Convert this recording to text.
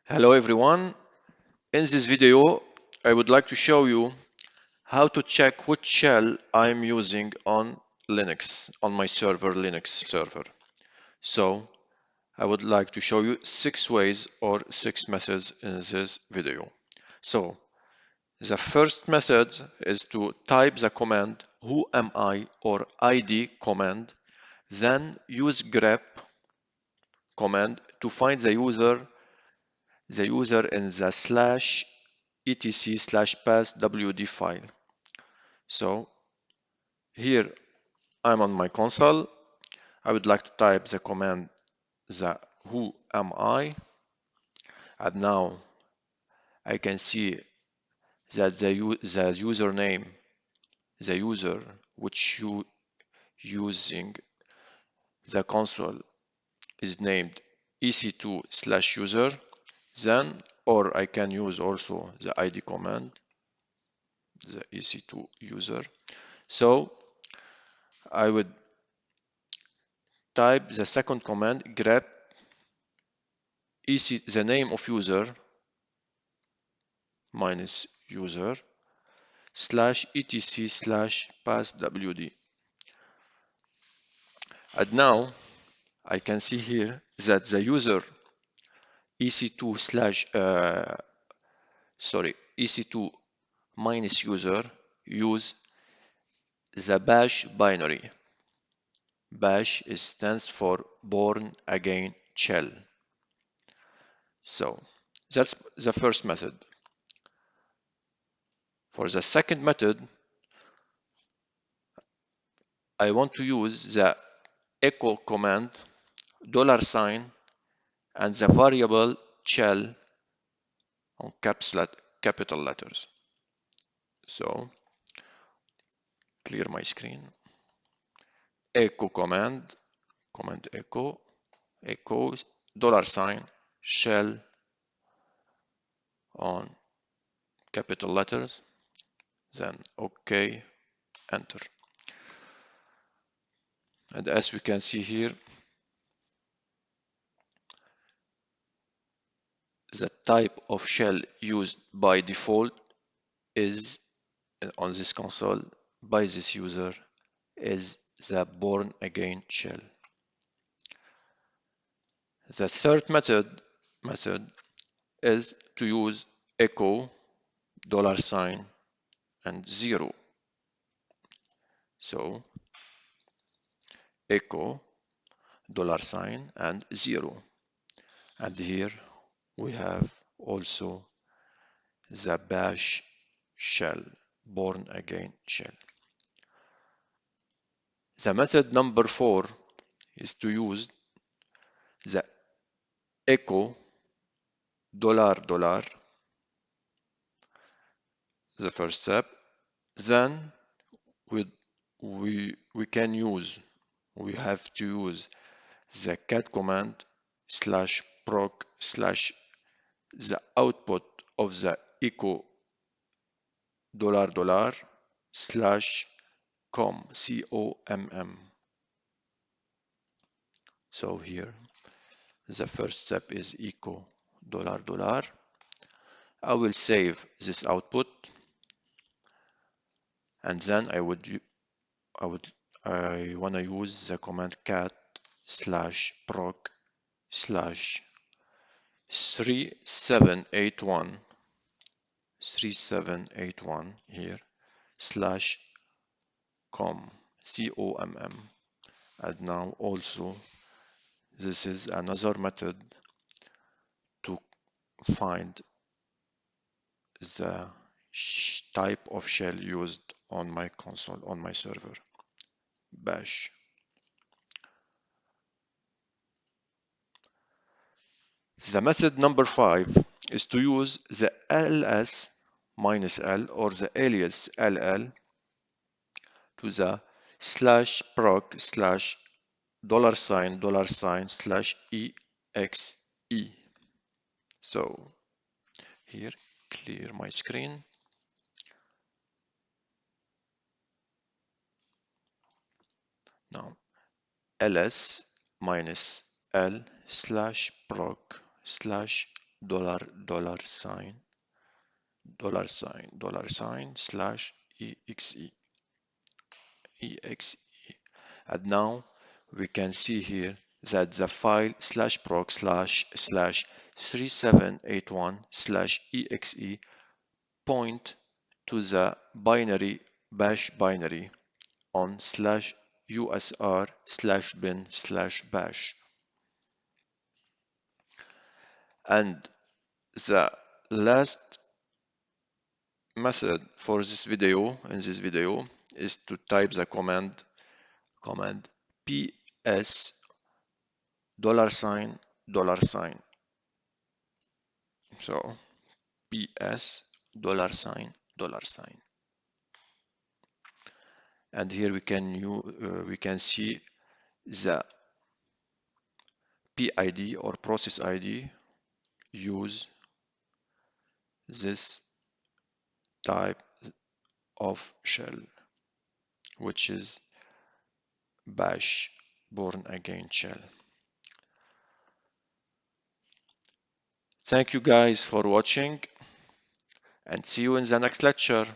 Hello everyone. In this video, I would like to show you how to check which shell I'm using on Linux, on my Linux server. So, I would like to show you 6 ways or 6 methods in this video. So, the first method is to type the command who am I or id command, then use grep command to find the user in the slash etc slash passwd file. So here I'm on my console. I would like to type the command the who am I, and now I can see that the username, the user which you using the console is named ec2 slash user. Then, or I can use also the id command, the ec2 user. So I would type the second command grep the name of user minus user slash etc slash passwd. And now I can see here that the user ec2 slash ec2 minus user use the bash binary. Bash stands for born again shell. So that's the first method. For the second method, I want to use the echo command $, and the variable shell on capital letters. So clear my screen. Echo command echo $, shell on capital letters, then OK, enter. And as we can see here, the type of shell used by default is on this console by this user is the born again shell. The third method is to use echo $, and 0. So echo $, and 0. And here we have also the bash shell, born again shell. The method number 4 is to use the echo $, the first step. Then we can use, we have to use the cat command /proc/ the output of the echo $/com. So here the first step is echo $. I will save this output, and then I want to use the command cat /proc/ 3781 here /com. And now also this is another method to find the type of shell used on my console, on my server, bash. The method number 5 is to use the ls-l or the alias ll to the /proc/ $/exe. So here, clear my screen. Now ls -l /proc/ $$ slash exe. And now we can see here that the file /proc / 3781 / exe point to the binary bash binary on /usr /bin /bash. And the last method for this video, is to type the command ps $. So ps $. And here we can see the PID or process ID use this type of shell, which is bash born again shell. Thank you guys for watching, and see you in the next lecture.